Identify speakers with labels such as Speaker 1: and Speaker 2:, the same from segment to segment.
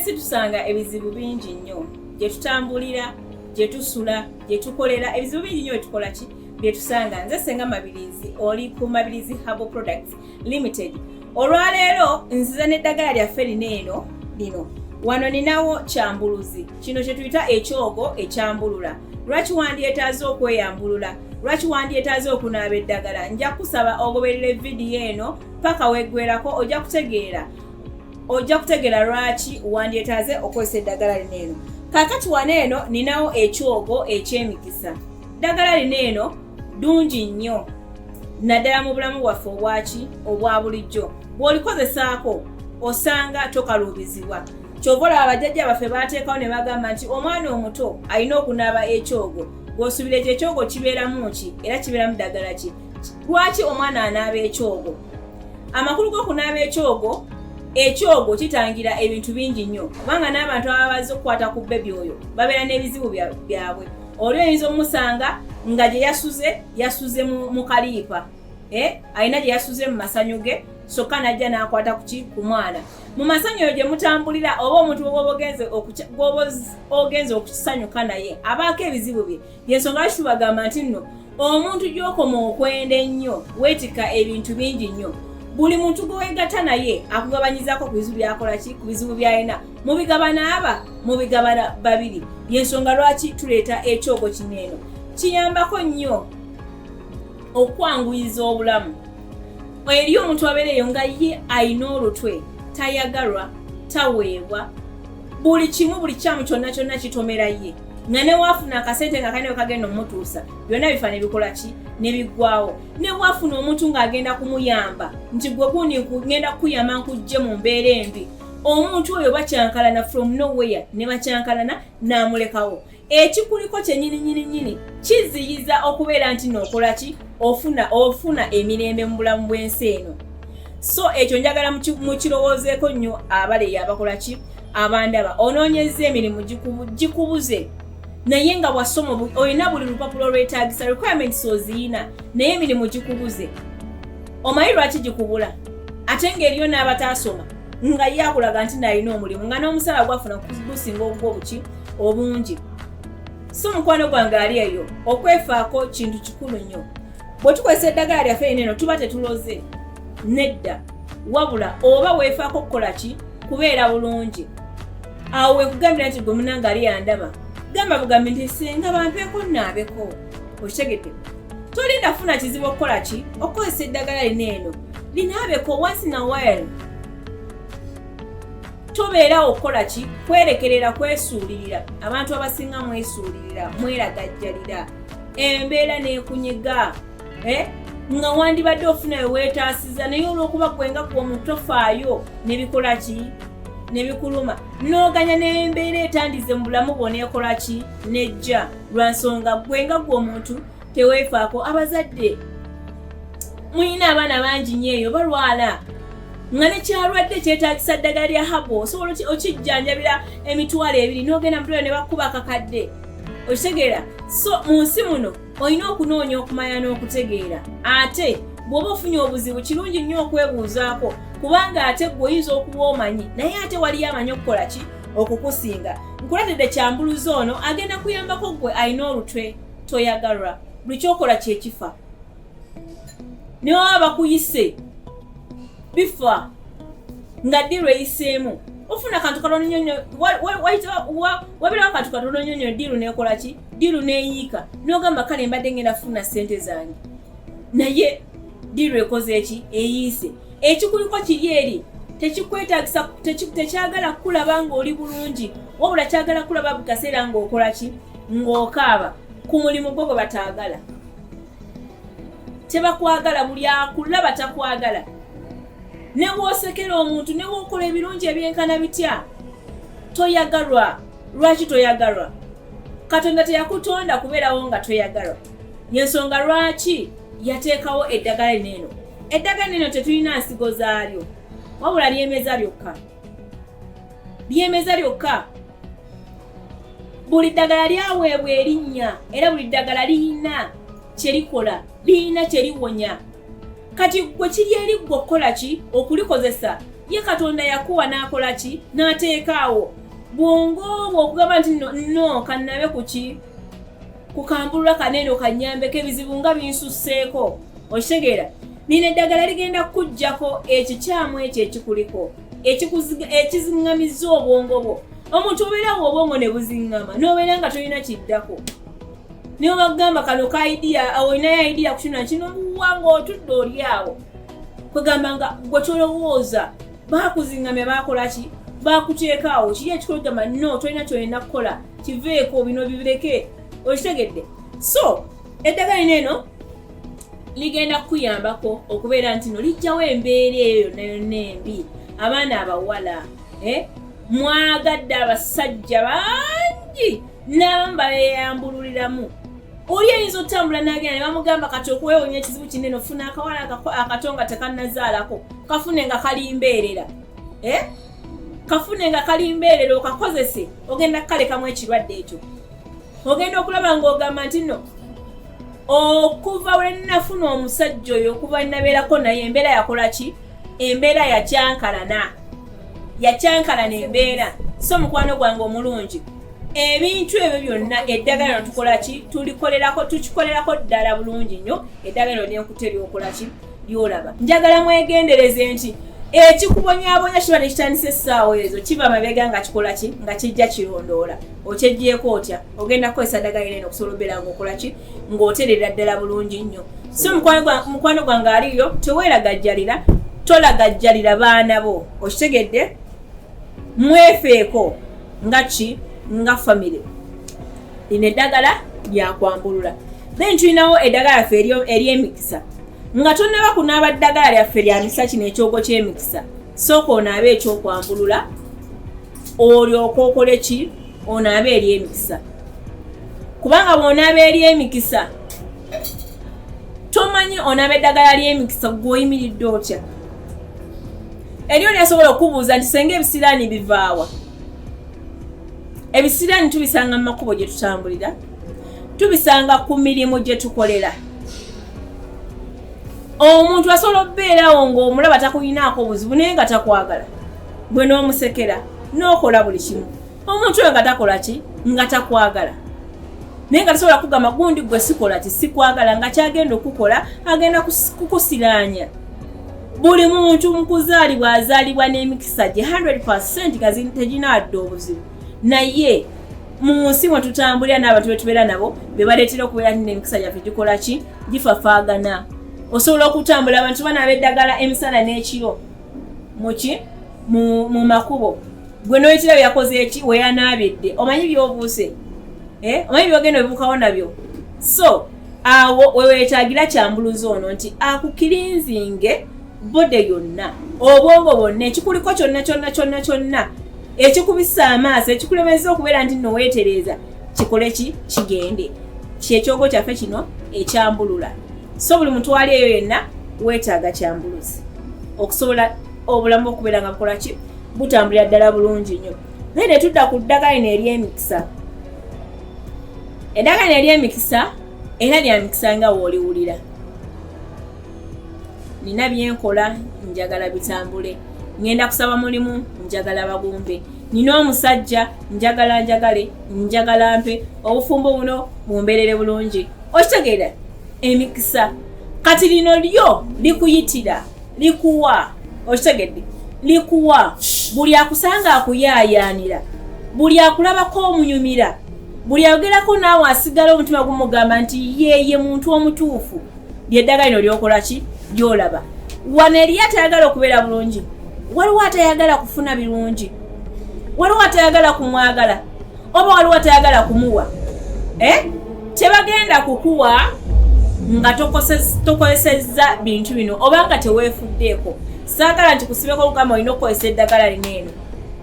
Speaker 1: ensi tusanga ebizibu bingi nnyo gye tutambulira gye tusula gye tukolera ebizibu bingi nnyo byetukola ki bye tusanga. Nze Ssenga Mabirizi oli ku Mabirizi Herbal Products Limited. Olwaleero nziza n'eddagala lyaffe lino wano ninawo kyambuluzi kino kye tuyita ekyogo ekyambulula. Lwaki wandyetaaze okweyambulula? Lwaki wandyetaaze okunaaba eddagala? Nja kusaba ogoberera vidiyo eno paka weggwerako ojja kutegeera lwaki wandyetaaze okozesa eddagala lino. Kaakati wano eno ninawo ekyogo eky'emikisa. Eddagala lino ddungi nnyo naddala mu bulamu bwaffe obwa bulijjo. Bw'olikozesaako osanga tokaluubizibwa. Kyova olaba abajjajja baffe baateekawo ne bagamba nti omwana omuto alina okunaaba ekyogo. Bw'osubira ekyo ekyogo kibeeramu ki era kibeeramu ddagala ki? Lwaki omwana anaaba ekyogo? Amakulu g'okunaaba ekyogo kitangira ebintu bingi nnyo kubanga n'abantu ababa bazze okukwata ku bbebi oyo babeera n'ebizibu byabwe. Oli oyinza omusanga nga gye yasuze mu kaliipa, alina gye yasuze mu masanyu ge sokka najja n'akwata ku mwana. Mu masanyu eyo gye mutambulira oba omuntu gwoba ogenze okukisanyuka naye abaako ebizibu bye. Yensonga lwaki tubagamba nti nno omuntu gy'okoma okwenda ennyo weetika ebintu bingi nnyo. Buli muntu gwe weegatta naye akugabanyizaako ku bizibu byakola ki, ku bizibu by'alina. Mubigabana babiri. Yensonga lwaki tuleeta ekyogo kino eno. Kiyambako nnyo okwanguyiza obulamu. Eri omuntu abeereyo nga ye alina olutwe, tayagalwa, taweebwa, buli kyamu kyonna kitomera ye. Nga ne waafuna akasente nga kalina kagenda omutuusa byonna bifa ne bikola ki ne biggwaawo. Ne waafuna omuntu ng'agenda kumuyamba nti gwe gundi ngenda kukuyamba nkujje mu mbeera embi, omuntu oyo bakyankalana from nowhere ne bakyankalana n'amulekawo. Ekikuliko kyennyini kiziyiza okubeera nti n'okola ki ofuna emirembe mu bulamu bw'ensi eno. So ekyo njagala mukirowoozeeko nnyo abaleeyi abakola ki abandaba. Onoonyeza emirimu gikubuze naye nga bwasoma olina buli lupapula olwetaagisa requirements oziyina naye emirimu gikubuze. Omanyi lwaki gikubula? Ate ng'eriyo n'abataasoma nga ye akulaga nti nalina omulimu nga n'omusala gwafuna gusinga obungi. So mukwano gwange ali eyo okwefaako kintu kikulu nnyo. Bwe tukozesa eddagala lyaffe lino tuba tetuloze nedda, wabula oba weefaako okukola ki kubeera bulungi. Awo wekugambira nti gwe munange ali yandaba gamba bugambi nti Ssenga bampeeko nnaabeko. Okitegedde? Tolinda funa kizibu okukola ki okukozesa eddagala lino eno linaabeko once in a while. Tobeerawo okukola ki kwerekerera kwesuulirira. Abantu abasinga mwesuulirira mweragajjalira embeera n'ekunyiga nga wandibadde ofuna weweetaasiza naye olw'okuba gwenga gwe omuntu tofaayo ne bikola ki ne bikuluma n'oganya n'embeera etandize mu bulamu bw'oneekola ki nejja lwa nsonga gwenga gwe omuntu teweefaako. Abazadde muyina abaana bangi nnyo eyo balwala nga nekyalwadde kyetaagisa ddagala lya habo osobola okijjanjabira emitwalo 2 n'ogenda mudwaliro ne bakuba akakadde. Okitegeera? So mu nsi muno olina okunoonya okumanya n'okutegeera. Ate bw'oba ofunye obuzibu kirungi nnyo okwebuuzaako kubanga ate gwe oyinza okuba omanyi naye ate waliyo amanyi okukola ki okukusinga. Nkuleetedde kyambuluzi ono agenda kuyambako gwe alina olutwe toyagalwa. Buli kyokola kyekifa. Ne baba bakuyise bifa nga ddiru eyiseemu ofuna kantu katono nnyo wabirawo kantu katono nnyo ddiru n'ekola ki ddiru n'eyiika n'ogamba kale mbadde ngenda kufuna ssente zange naye ddiru ekoze eki eyiise. Ekikuliko kiri eri tekikwetaagisa tekyagala kulaba ng'oli bulungi wabula kyagala kulaba buli kaseera ng'okola ki ng'okaaba ku mulimu gwo gwe bataagala. Tebakwagala buli akulaba takwagala. Ne bw'osekera omuntu ne bw'okola ebirungi ebyenkana bitya toyagalwa. Lwaki toyagalwa? Katonda teyakutonda kubeerawo nga toyagalwa. Yensonga lwaki yateekawo eddagala lino. Eddagala lino tetulina nsigo zaalyo wabula lyemeza lyokka. Buli ddagala lyaweebwa erinnya era buli ddagala liyina kye likola, liyina kye liwonya. Kati gwe kiri eri gwe okukola ki okulikozesa ye Katonda yakuwa n'akola ki n'ateekaawo bwongo bwo okugamba nti no kannabe kukambulula kanene okanyambeko ebizibu nga binsusseeko okitegeera nina eddagala ligenda kukujjako ekikyamu ekyo ekikuliko ekiziŋŋamizza obwongo bwo omuntu obeerawo obwongo ne buziŋŋama n'obeera nga tolina kiddako niwe bagamba kano ka idea olinayo idea ku kino muwanga otudde oli awo kwegamba nga gwe tolowooza baakuziŋŋamya baakola ki baakuteekaawo kiri ekikologamba no tolina kyolina kukola kiveeko bino bibireke okitegedde so eddagala eno ligenda kukuyambako okubeera nti no lijjawo embeera eyo nayonna embi abaana abawala mwagadde abasajja bangi n'abamu babeyambululiramu oli eyinza otambula n'agenda ne bamugamba kati okwewonya ekizibu kinene ofuna akawala akato nga tekannazaalako kafune nga kalimbeerera kafune nga kalimbeerera okakozese ogenda kukalekamu ekirwadde ekyo ogenda okulaba ng'ogamba nti no okuva we nafuna omusajja oyo okuva nabeerako naye embeera yakola ki embeera yakyankalana embeera so mukwano gwange omulungi ebintu ebyo byonna eddagala tukola ki tukikolerako ddala bulungi nnyo eddagala lyenkutte lyokola ki lyolaba njagala mwegendereze nti ekikubonyabonya kiba nekitandisa essaawa ezo kiba mabega nga kikola ki nga kijja kirondoola okyeggyeko otya ogenda kukozesa ddagala eno okusobola obeera ng'okola ki ng'oterera ddala bulungi nnyo so mukwano gwange aliyo teweeragajjalira tolagajjalira baana bo okitegedde mwefeeko nga ki nga family lino eddagala lyakwambulula then tulinawo eddagala yaffe ery'emikisa nga tonnaba kunaaba ddagala lyaffe lya mikisa kino ekyogo ky'emikisa sooka onaabe ekyokwambulula olyoka okole ki onaabe ery'emikisa kubanga bw'onaaba ery'emikisa tomanyi onaaba eddagala ly'emikisa gw'oyimiridde otya eryo lyasobola okubuuza nti senga ebisiraani bivaawa ebisiraani tubisanga mu makubo gye tutambulira tubisanga ku mirimu gye tukolera omuntu asobola okubeerawo ng'omulaba takuyinaako obuzibu naye nga takwagala gwe n'omusekera n'okola buli kimu omuntu oyo nga takola ki nga takwagala naye nga tasobola kugamba gundi gwe sikola ti sikwagala nga kyagenda okukola agenda kukusiraanya buli muntu mukuzaalibwa azaalibwa n'emikisa gye 100% nga teginaadde obuzibu naye mu nsi mwe tutambulira n'abantu betubeera nabo be baleetera okubeera nti n'emikisa gyaffe gikola ki gifafaagana osobola okutambula abantu banaaba eddagala emisana n'ekiro mu makubo gwe n'oyitira byakoze eki weyanaabidde omanyi byobuuse omanyi byogenda obibukawo nabyo so awo weweetaagira kyambuluzi ono nti akukirinzinge bode yonna obwongo bwonna ekikuliko kyonna ekikubisa amaaso ekikulemeza okubeera nti nno weetereeza kikole ki kigende kyekyogo kyaffe kino ekyambulula so buli muntu wali eyo yenna weetaaga kyambuluzi okusobola obulamu okubeera nga bukola ki butambulira ddala bulungi nnyo naye ne tudda ku ddagala lino ery'emikisa eddagala lino ery'emikisa era lya mikisa nga wooliwulira nina byenkola njagala bitambule ngenda kusaba mulimu njagala bagumbe nina omusajja njagala mpe obufumbo buno bumbeerere bulungi okitegeera emikisa kati lino lyo likuyitira likuwa okitegedde likuwa buli akusanga akuyaayaanira buli akulabako omunyumira buli ayogerako naawe asigala omutima gumugamba nti yeye muntu omutuufu lyeddagala lino lyokola ki lyolaba wano eriyo atayagala okubeera bulungi waliwo atayagala kufuna birungi waliwo atayagala kumwagala oba waliwo atayagala kumuwa tebagenda kukuwa nga tokozesezza bintu bino oba nga teweefuddeeko saagala nti kusibeko olugamba olina okukozesa eddagala lino eno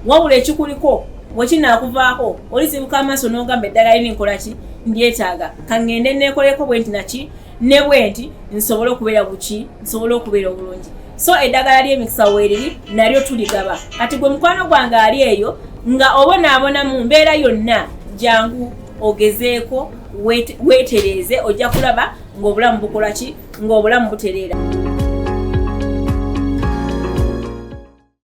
Speaker 1: wabula ekikuliko bwekinaakuvaako olizibuka amaaso n'ogamba eddagala lino nkola ki ndyetaaga kangende neekoleko bwe nti naki ne bwe nti nsobole okubeera buki nsobole okubeera obulungi so eddagala ly'emikisa weeriri nalyo tuligaba kati gwe mukwano gwange ali eyo nga obonaabona mu mbeera yonna jangu ogezeeko weetereeze ojja kulaba ng'obulamu bukola ki ng'obulamu butereera